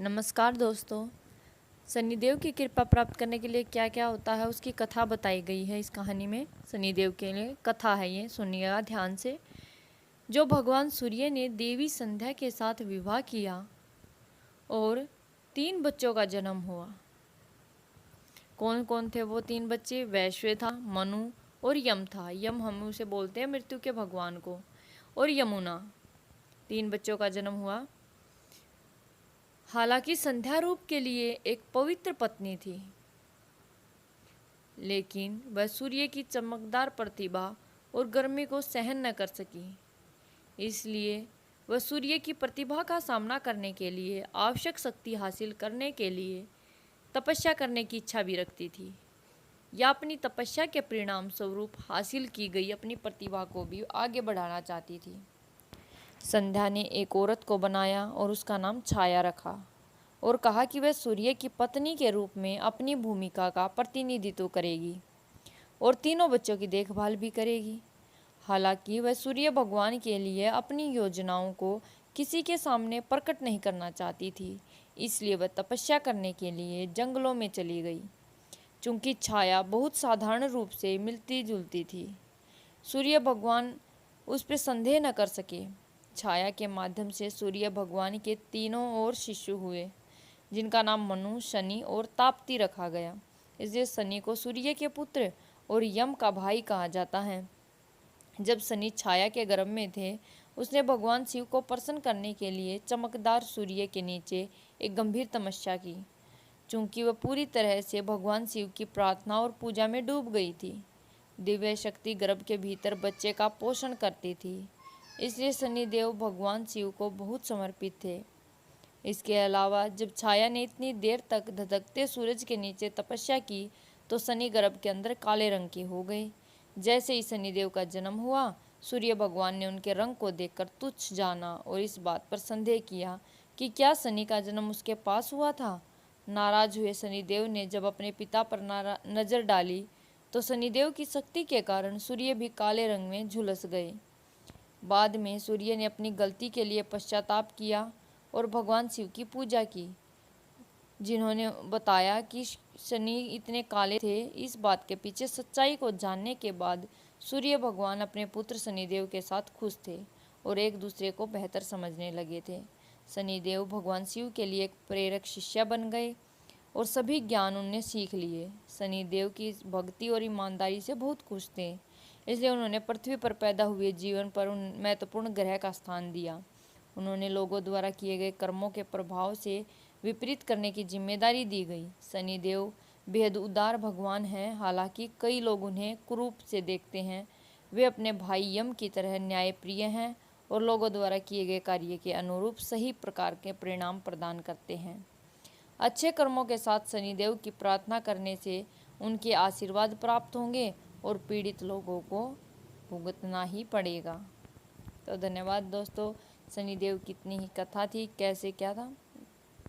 नमस्कार दोस्तों। शनिदेव की कृपा प्राप्त करने के लिए क्या क्या होता है उसकी कथा बताई गई है इस कहानी में। शनिदेव के लिए कथा है, ये सुनिएगा ध्यान से। जो भगवान सूर्य ने देवी संध्या के साथ विवाह किया और 3 बच्चों का जन्म हुआ। कौन कौन थे वो 3 बच्चे? वैश्व था, मनु और यम था। यम हम उसे बोलते हैं मृत्यु के भगवान को, और यमुना। 3 बच्चों का जन्म हुआ। हालांकि संध्या रूप के लिए एक पवित्र पत्नी थी, लेकिन वह सूर्य की चमकदार प्रतिभा और गर्मी को सहन न कर सकी। इसलिए वह सूर्य की प्रतिभा का सामना करने के लिए, आवश्यक शक्ति हासिल करने के लिए तपस्या करने की इच्छा भी रखती थी, या अपनी तपस्या के परिणाम स्वरूप हासिल की गई अपनी प्रतिभा को भी आगे बढ़ाना चाहती थी। संध्या ने एक औरत को बनाया और उसका नाम छाया रखा और कहा कि वह सूर्य की पत्नी के रूप में अपनी भूमिका का प्रतिनिधित्व करेगी और 3 बच्चों की देखभाल भी करेगी। हालांकि वह सूर्य भगवान के लिए अपनी योजनाओं को किसी के सामने प्रकट नहीं करना चाहती थी, इसलिए वह तपस्या करने के लिए जंगलों में चली गई। चूंकि छाया बहुत साधारण रूप से मिलती जुलती थी, सूर्य भगवान उस पर संदेह न कर सके। छाया के माध्यम से सूर्य भगवान के 3 और शिशु हुए, जिनका नाम मनु, शनि और ताप्ती रखा गया। इसलिए शनि को सूर्य के पुत्र और यम का भाई कहा जाता है। जब शनि छाया के गर्भ में थे, उसने भगवान शिव को प्रसन्न करने के लिए चमकदार सूर्य के नीचे एक गंभीर तपस्या की। चूंकि वह पूरी तरह से भगवान शिव की प्रार्थना और पूजा में डूब गई थी, दिव्य शक्ति गर्भ के भीतर बच्चे का पोषण करती थी, इसलिए शनिदेव भगवान शिव को बहुत समर्पित थे। इसके अलावा जब छाया ने इतनी देर तक धधकते सूरज के नीचे तपस्या की, तो शनि गर्भ के अंदर काले रंग की हो गए। जैसे ही शनिदेव का जन्म हुआ, सूर्य भगवान ने उनके रंग को देखकर तुच्छ जाना और इस बात पर संदेह किया कि क्या शनि का जन्म उसके पास हुआ था। नाराज हुए शनिदेव ने जब अपने पिता पर नजर डाली, तो शनिदेव की शक्ति के कारण सूर्य भी काले रंग में झुलस गए। बाद में सूर्य ने अपनी गलती के लिए पश्चाताप किया और भगवान शिव की पूजा की, जिन्होंने बताया कि शनि इतने काले थे। इस बात के पीछे सच्चाई को जानने के बाद सूर्य भगवान अपने पुत्र शनिदेव के साथ खुश थे और एक दूसरे को बेहतर समझने लगे थे। शनिदेव भगवान शिव के लिए एक प्रेरक शिष्य बन गए और सभी ज्ञान उनने सीख लिए। शनिदेव की भक्ति और ईमानदारी से बहुत खुश थे, इसलिए उन्होंने पृथ्वी पर पैदा हुए जीवन पर उन महत्वपूर्ण ग्रह का स्थान दिया। उन्होंने लोगों द्वारा किए गए कर्मों के प्रभाव से विपरीत करने की जिम्मेदारी दी गई। शनिदेव बेहद उदार भगवान हैं, हालांकि कई लोग उन्हें कुरूप से देखते हैं। वे अपने भाई यम की तरह न्यायप्रिय हैं और लोगों द्वारा किए गए कार्य के अनुरूप सही प्रकार के परिणाम प्रदान करते हैं। अच्छे कर्मों के साथ शनिदेव की प्रार्थना करने से उनके आशीर्वाद प्राप्त होंगे और पीड़ित लोगों को भुगतना ही पड़ेगा। तो धन्यवाद दोस्तों। शनिदेव कितनी ही कथा थी, कैसे क्या था।